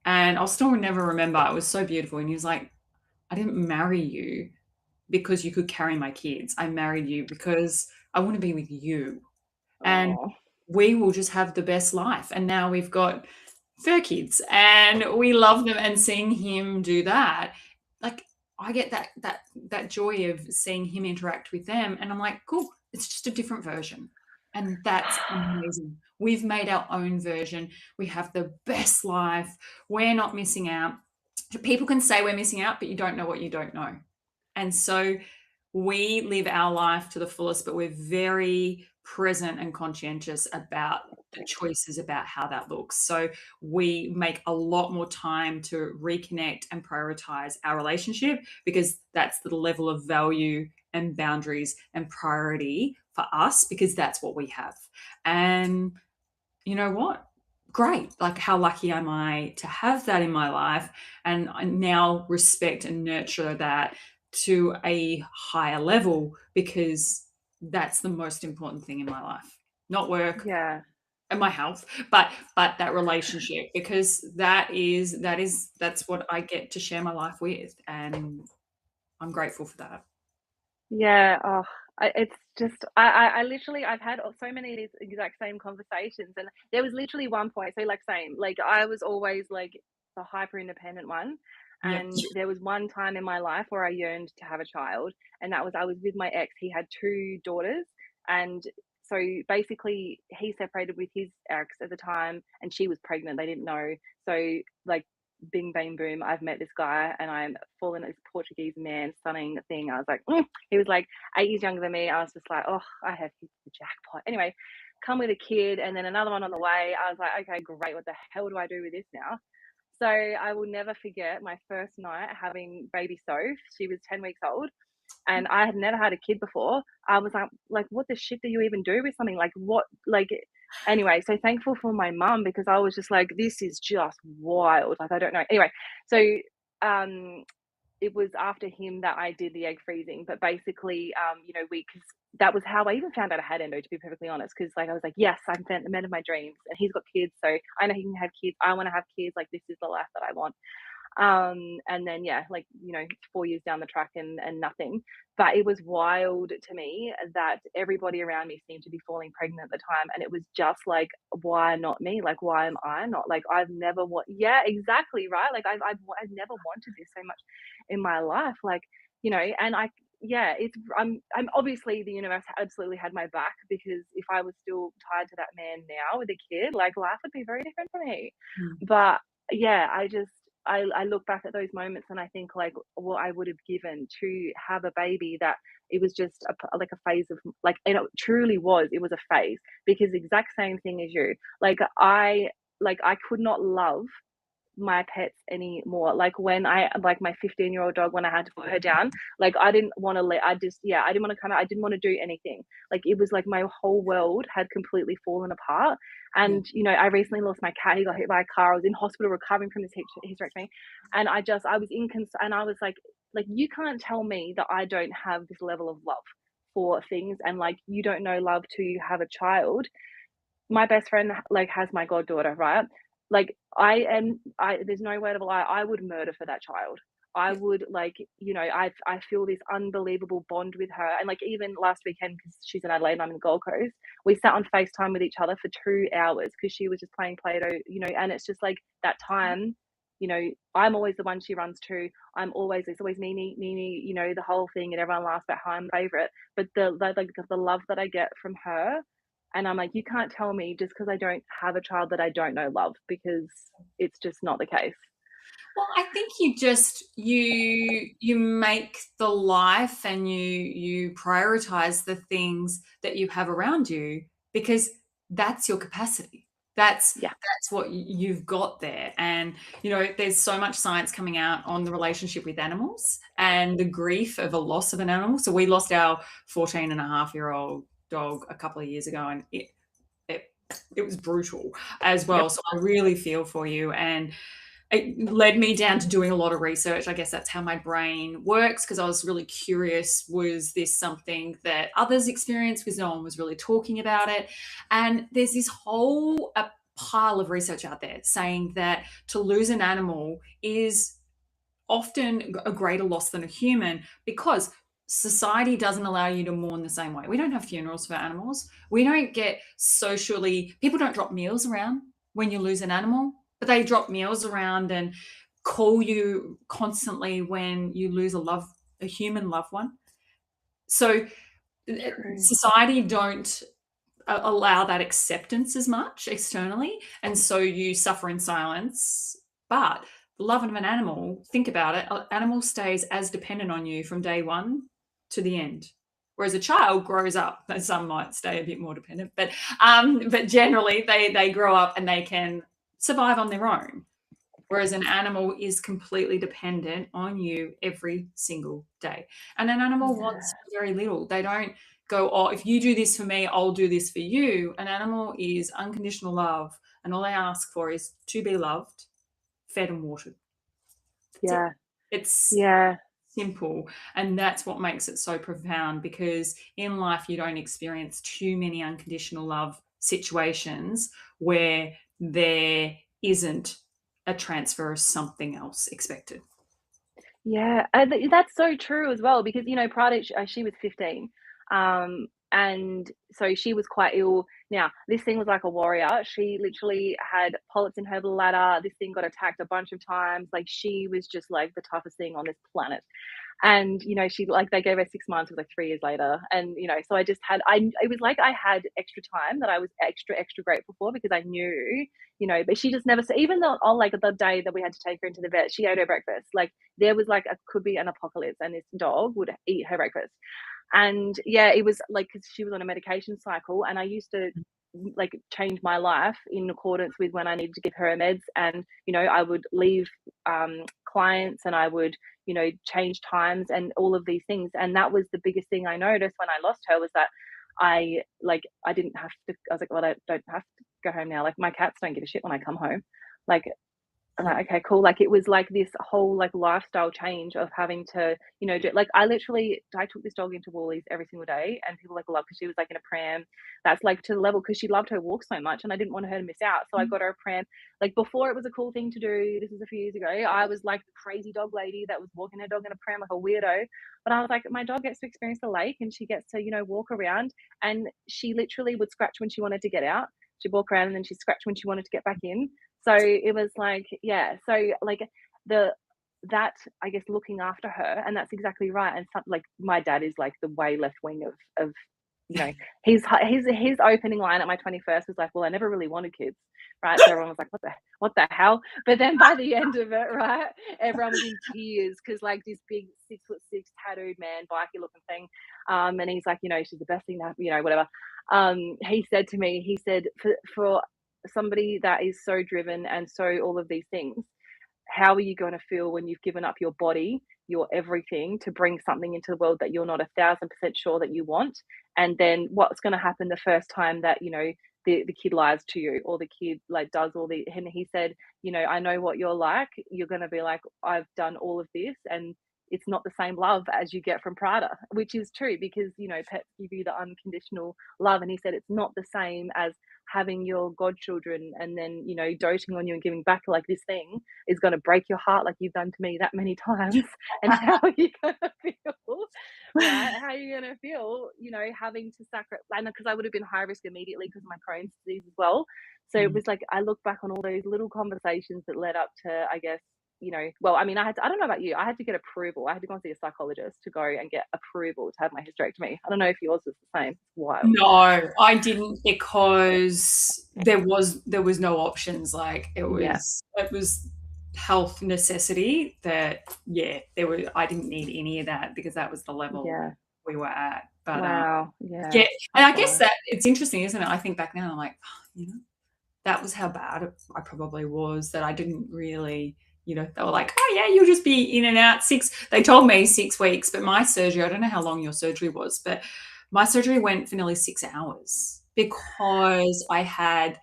And I'll still never remember. It was so beautiful. And he was like, I didn't marry you because you could carry my kids. I married you because I want to be with you. And Oh, we will just have the best life. And now we've got fur kids and we love them, and seeing him do that, like, I get that joy of seeing him interact with them, and I'm like, cool, it's just a different version. And that's amazing. We've made our own version. We have the best life. We're not missing out. People can say we're missing out, but you don't know what you don't know. And so we live our life to the fullest, but we're very present and conscientious about the choices about how that looks. So we make a lot more time to reconnect and prioritize our relationship because that's the level of value and boundaries and priority for us because that's what we have. And you know what? Great. Like, how lucky am I to have that in my life? And I now respect and nurture that to a higher level because that's the most important thing in my life. Not work yeah. and my health, but that relationship because that's what I get to share my life with. And I'm grateful for that. Yeah, oh, it's just I literally I've had so many of these exact same conversations, and there was literally one point. So like same, like I was always like the hyper independent one, Yep. and there was one time in my life where I yearned to have a child, and that was I was with my ex. He had two daughters, and so basically he separated with his ex at the time, and she was pregnant. They didn't know, so like bing, bang, boom, I've met this guy and I'm falling this Portuguese man, stunning thing. I was like, he was like 8 years younger than me. I was just like, oh, I have hit the jackpot. Anyway, come with a kid and then another one on the way. I was like, okay, great. What the hell do I do with this now? So I will never forget my first night having baby Soph. She was 10 weeks old and I had never had a kid before. I was like, what the shit do you even do with something? Like, what, like, anyway, so thankful for my mum because I was just like, this is just wild. Like, I don't know. Anyway, so um, it was after him that I did the egg freezing. But basically, because that was how I even found out I had endo, to be perfectly honest. Because like I was like, yes, I'm the man of my dreams, and he's got kids, so I know he can have kids. I want to have kids. Like this is the life that I want. And then yeah, 4 years down the track and nothing. But it was wild to me that everybody around me seemed to be falling pregnant at the time, and it was just like, why not me? Like, why am I not? Like, I've never yeah, exactly, right? Like, I've never wanted this so much in my life, and yeah, I'm obviously the universe absolutely had my back because if I was still tied to that man now with a kid, like life would be very different for me. Mm. But yeah, I look back at those moments and I think like what I would have given to have a baby that it was just like a phase of like, and it truly was, it was a phase because exact same thing as you. I could not love my pets anymore. Like when like my 15-year-old dog, when I had to put her down, like I didn't want to I didn't want to come out. I didn't want to do anything. Like it was like my whole world had completely fallen apart. Yeah. And, I recently lost my cat. He got hit by a car. I was in hospital recovering from this hysterectomy. And I was and I was like, you can't tell me that I don't have this level of love for things. And like, you don't know love till you have a child. My best friend like has my goddaughter, right? Like I there's no word of a lie. I would murder for that child. I Yeah. would I feel this unbelievable bond with her. And like even last weekend, because she's in Adelaide and I'm in the Gold Coast, we sat on FaceTime with each other for 2 hours because she was just playing Play-Doh, and it's just like that time, I'm always the one she runs to. It's always Mimi, the whole thing, and everyone laughs about how I'm favorite. But the love that I get from her, and I'm like, you can't tell me just because I don't have a child that I don't know love because it's just not the case. Well, I think you make the life and you prioritize the things that you have around you because that's your capacity. Yeah, That's what you've got there. And there's so much science coming out on the relationship with animals and the grief of a loss of an animal. So we lost our 14-and-a-half-year-old dog a couple of years ago, and it it was brutal as well. yep, So I really feel for you. And it led me down to doing a lot of research. I guess that's how my brain works because I was really curious, was this something that others experienced because no one was really talking about it? And there's this whole pile of research out there saying that to lose an animal is often a greater loss than a human because society doesn't allow you to mourn the same way. We don't have funerals for animals. We don't get socially, people don't drop meals around when you lose an animal, but they drop meals around and call you constantly when you lose a human loved one. So true. society don't allow that acceptance as much externally, and so you suffer in silence. But the love of an animal, think about it, an animal stays as dependent on you from day one to the end, whereas a child grows up, and some might stay a bit more dependent, but generally they grow up and they can survive on their own, whereas an animal is completely dependent on you every single day. And an animal wants Yeah, very little. They don't go, oh, if you do this for me, I'll do this for you. An animal is unconditional love, and all they ask for is to be loved, fed, and watered. That's it. yeah, It's yeah, simple. And that's what makes it so profound, because in life, you don't experience too many unconditional love situations where there isn't a transfer of something else expected. yeah. And that's so true as well because prior to she was 15. And so she was quite ill. Now, this thing was like a warrior. She literally had polyps in her bladder. This thing got attacked a bunch of times. Like, she was just like the toughest thing on this planet. And, you know, she like they gave her 6 months, it was like 3 years later. And, you know, so I just had it was like I had extra time that I was extra grateful for, because I knew, you know, but she just never said, even though on like the day that we had to take her into the vet, she ate her breakfast. Like, there was like a could be an apocalypse and this dog would eat her breakfast. And yeah, it was like, because she was on a medication cycle, and I used to like change my life in accordance with when I needed to give her her meds. And, you know, I would leave clients, and I would, you know, change times and all of these things. And that was the biggest thing I noticed when I lost her, was that I didn't have to, I was like, well, I don't have to go home now. Like, my cats don't give a shit when I come home. Like, I'm Yeah. like, okay, cool. Like, it was like this whole like lifestyle change of having to, you know, do like I took this dog into Woolies every single day, and people like love, because she was like in a pram. That's like to the level, because she loved her walk so much, and I didn't want her to miss out. So I got her a pram. Like, before it was a cool thing to do. This was a few years ago. I was like the crazy dog lady that was walking her dog in a pram like a weirdo. But I was like, my dog gets to experience the lake, and she gets to, you know, walk around. And she literally would scratch when she wanted to get out. She'd walk around, and then she'd scratch when she wanted to get back in. So it was like, yeah, so like the that I guess looking after her, and that's exactly right. And some, like, my dad is like the way left wing of you know, his opening line at my 21st was like, well, I never really wanted kids, right? So everyone was like, what the hell? But then by the end of it, right, everyone was in tears, because like this big 6'6" tattooed man, bikie looking thing, and he's like, you know, she's the best thing that, you know, whatever. He said to me, he said, for somebody that is so driven and so all of these things, how are you going to feel when you've given up your body, your everything, to bring something into the world that you're not 1,000% sure that you want? And then what's going to happen the first time that, you know, the kid lies to you, or the kid like does all the, and he said, you know, I know what you're like. You're going to be like, I've done all of this, and it's not the same love as you get from Prada, which is true, because, you know, pets give you the unconditional love. And he said it's not the same as having your godchildren and then, you know, doting on you and giving back. Like, this thing is going to break your heart, like you've done to me that many times. And how are you going to feel, right? How are you going to feel, you know, having to sacrifice? And because I would have been high risk immediately because of my Crohn's disease as well. So it Mm. was like, I look back on all those little conversations that led up to, I guess, you know, well, I mean, I don't know about you. I had to get approval. I had to go and see a psychologist to go and get approval to have my hysterectomy. I don't know if yours was the same. It's wild. No, I didn't, because there was no options. Like, Yeah. it was health necessity that, yeah, I didn't need any of that, because that was the level Yeah. we were at. But Wow. Yeah. yeah, and That's I guess wild. that it's interesting, isn't it? I think back now, I'm like, oh, you know, that was how bad I probably was, that I didn't really, you know, they were like, oh yeah, you'll just be in and out they told me 6 weeks, but my surgery, I don't know how long your surgery was, but my surgery went for nearly 6 hours, because I had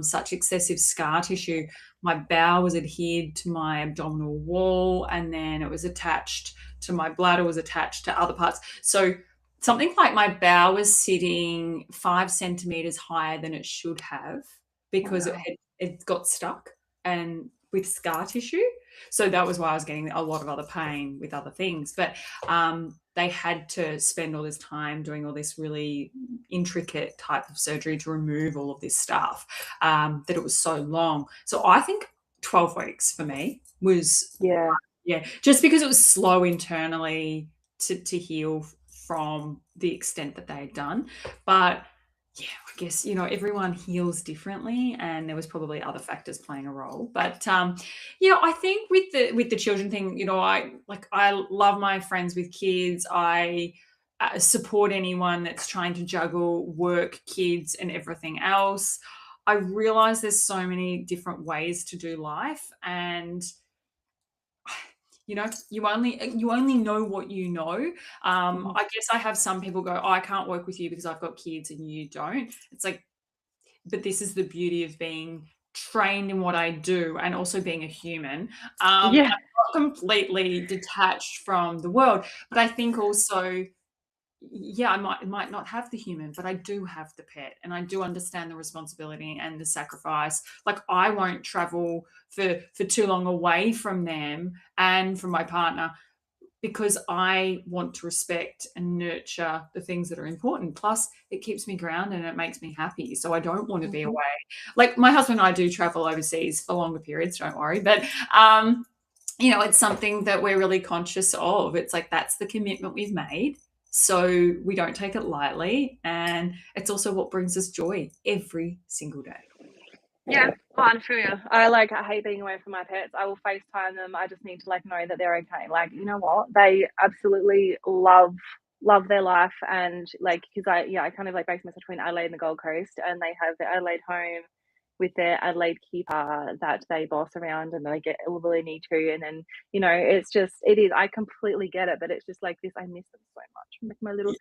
such excessive scar tissue. My bowel was adhered to my abdominal wall, and then it was attached to my bladder, was attached to other parts. So something like my bowel was sitting 5 centimeters higher than it should have, because Wow. it got stuck and with scar tissue. So that was why I was getting a lot of other pain with other things. But they had to spend all this time doing all this really intricate type of surgery to remove all of this stuff, that it was so long. So I think 12 weeks for me was, Yeah. yeah, just because it was slow internally to heal from the extent that they had done. But yeah, I guess, you know, everyone heals differently, and there was probably other factors playing a role. But you know, I think with the children thing, you know, I love my friends with kids. I support anyone that's trying to juggle work, kids, and everything else. I realize there's so many different ways to do life, and you know, you only know what you know. Mhm. I guess I have some people go, oh, I can't work with you because I've got kids and you don't. It's like, but this is the beauty of being trained in what I do, and also being a human. I'm Yeah. not completely detached from the world, but I think also, yeah, I might not have the human, but I do have the pet, and I do understand the responsibility and the sacrifice. Like, I won't travel for too long away from them and from my partner, because I want to respect and nurture the things that are important. Plus, it keeps me grounded and it makes me happy. So I don't want to be away. Like my husband and I do travel overseas for longer periods, don't worry. But, it's something that we're really conscious of. It's like that's the commitment we've made. So we don't take it lightly. And it's also what brings us joy every single day. Yeah, I feel you. I hate being away from my pets. I will FaceTime them. I just need to know that they're okay. You know what? They absolutely love their life, and because I kind of base myself between Adelaide and the Gold Coast, and they have their Adelaide home with their Adelaide keeper that they boss around and they get all they need to, and then it is. I completely get it, but it's just this. I miss them so much. My little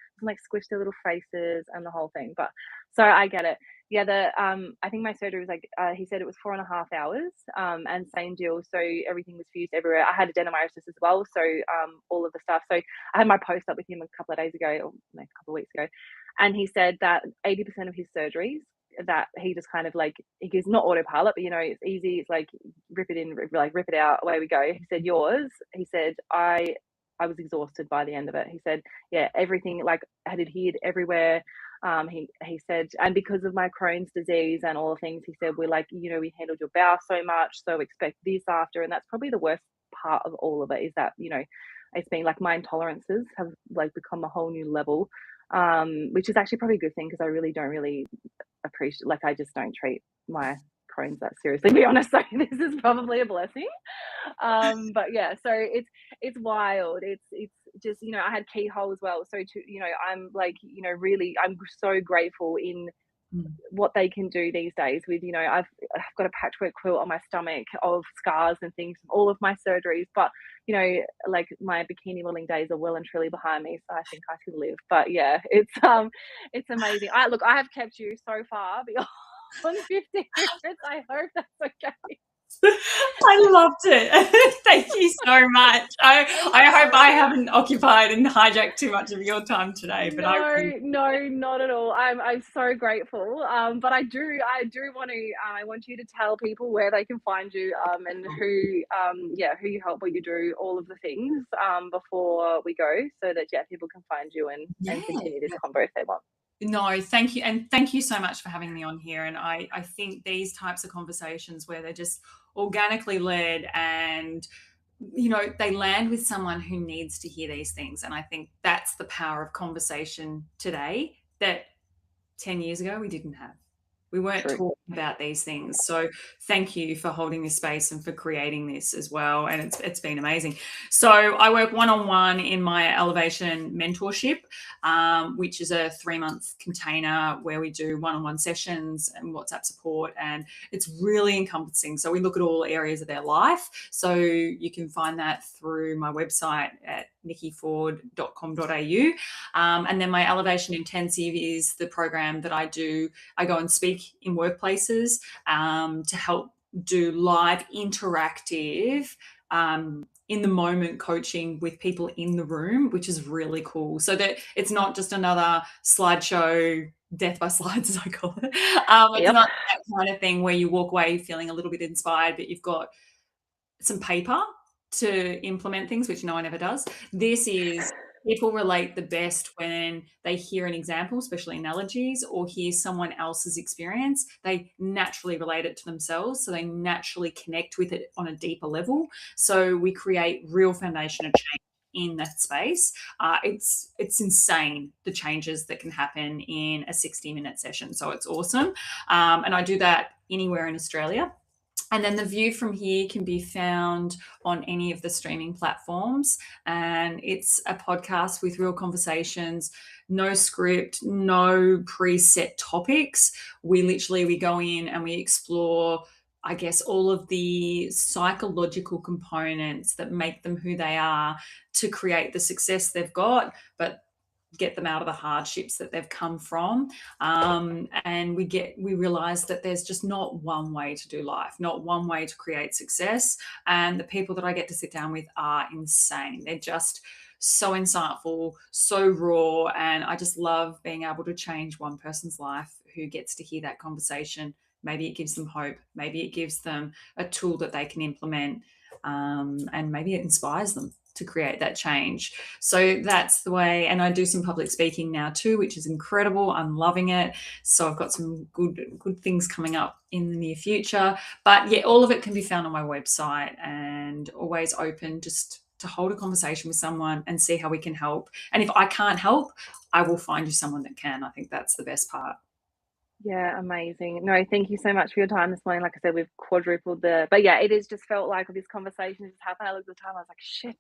squish their little faces and the whole thing. But so I get it. Yeah, I think my surgery was he said it was 4.5 hours, and same deal. So everything was fused everywhere. I had adenomyosis as well, so all of the stuff. So I had my post up with him a couple of days ago, or no, a couple of weeks ago, and he said that 80% of his surgeries that he just kind of he goes not autopilot, but it's easy. It's rip it in, rip it out, away we go. He said yours. He said I was exhausted by the end of it. He said, yeah, everything had adhered everywhere. He said, and because of my Crohn's disease and all the things, he said, we handled your bowel so much, so expect this after. And that's probably the worst part of all of it, is that, it's been my intolerances have become a whole new level, which is actually probably a good thing, because I really don't appreciate, I just don't treat my Crohn's that seriously, to be honest. So this is probably a blessing. But yeah, so it's wild. It's just, I had keyhole as well. So I'm really, I'm so grateful in what they can do these days with, I've got a patchwork quilt on my stomach of scars and things from all of my surgeries, but my bikini modeling days are well and truly behind me, so I think I can live. But yeah, it's amazing. I have kept you so far beyond 50 minutes. I hope that's okay. I loved it. Thank you so much. I hope I haven't occupied and hijacked too much of your time today. But No, not at all. I'm so grateful. But I want to. I want you to tell people where they can find you. And who you help, what you do, all of the things. Before we go, so that people can find you and continue this convo if they want. No, thank you. And thank you so much for having me on here. And I think these types of conversations where they're just organically led and, they land with someone who needs to hear these things. And I think that's the power of conversation today that 10 years ago we didn't have. We weren't talking about these things. So thank you for holding this space and for creating this as well. And it's been amazing. So I work one-on-one in my Elevation mentorship, which is a 3-month container where we do one-on-one sessions and WhatsApp support. And it's really encompassing. So we look at all areas of their life. So you can find that through my website at nikkifoord.com.au. And then my Elevation Intensive is the program that I do. I go and speak in workplaces to help do live interactive in the moment coaching with people in the room, which is really cool. So that it's not just another slideshow, death by slides, as I call it. It's not that kind of thing where you walk away feeling a little bit inspired, but you've got some paper to implement things, which no one ever does. This is, people relate the best when they hear an example, especially analogies, or hear someone else's experience. They naturally relate it to themselves, so they naturally connect with it on a deeper level. So we create real foundation of change in that space. It's insane, the changes that can happen in a 60-minute session. So it's awesome. And I do that anywhere in Australia. And then the view from here can be found on any of the streaming platforms. And it's a podcast with real conversations, no script, no preset topics. We go in and we explore, I guess, all of the psychological components that make them who they are to create the success they've got, but get them out of the hardships that they've come from. And we realize that there's just not one way to do life, not one way to create success. And the people that I get to sit down with are insane. They're just so insightful, so raw. And I just love being able to change one person's life who gets to hear that conversation. Maybe it gives them hope. Maybe it gives them a tool that they can implement. And maybe it inspires them. to create that change. So that's the way. And I do some public speaking now too, which is incredible. I'm loving it. So I've got some good things coming up in the near future. But yeah, all of it can be found on my website, and always open just to hold a conversation with someone and see how we can help. And if I can't help, I will find you someone that can. I think that's the best part. Yeah, amazing. No, thank you so much for your time this morning. Like I said, we've quadrupled but yeah, it is just felt like this conversation just happened. I looked at the time, I was like, shit.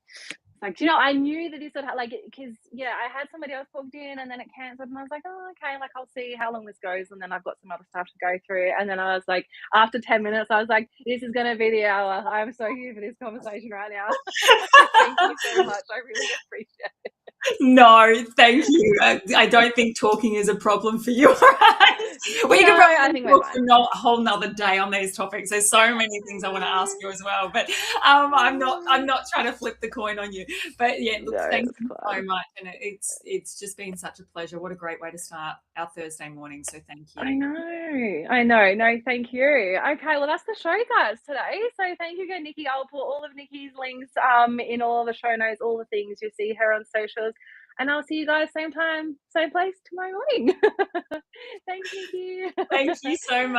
Like, I knew that this would like, because yeah, I had somebody else booked in and then it cancelled, and I was like, oh, okay, like I'll see how long this goes, and then I've got some other stuff to go through, and then I was like, after 10 minutes, I was like, this is gonna be the hour. I'm so here for this conversation right now. So thank you so much. I really appreciate it. No, thank you. I don't think talking is a problem for you. We could No, I probably think we're talk fine. for a whole nother day on these topics. There's so many things I want to ask you as well, but I I'm know. not trying to flip the coin on you. But yeah, look, No, thank it's you so fine. much, and it's just been such a pleasure. What a great way to start our Thursday morning. So thank I you. know. I know. No, thank you. Okay, well that's the show, guys, today. So thank you again, Nikki. I'll put all of Nikki's links in all the show notes, all the things. You'll see her on socials. And I'll see you guys same time, same place tomorrow morning. Thanks, Nikki. Thank you so much.